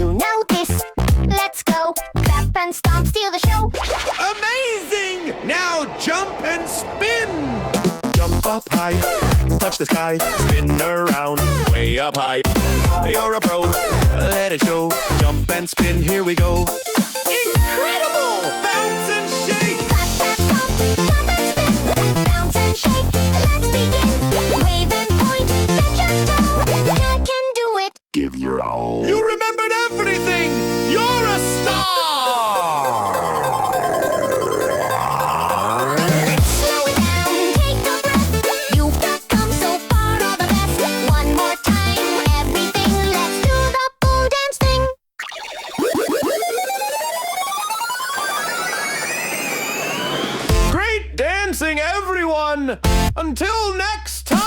you know this. Let's go. Clap and stomp, steal the show. Amazing! Now jump and spin! Jump up high, touch the sky, spin around, way up high. You're a pro, let it show. Jump and spin, here we go. Incredible! Bounce and shake! Clap and stomp, jump and spin. Bounce and shake, let's begin. Wave and point, bend your toe. I can do it. Give your all. You remembered everything! You're a star! Slow it down, take a breath. You've come so far, all the best. One more time, everything. Let's do the pole dance thing. Great dancing, everyone! Until next time!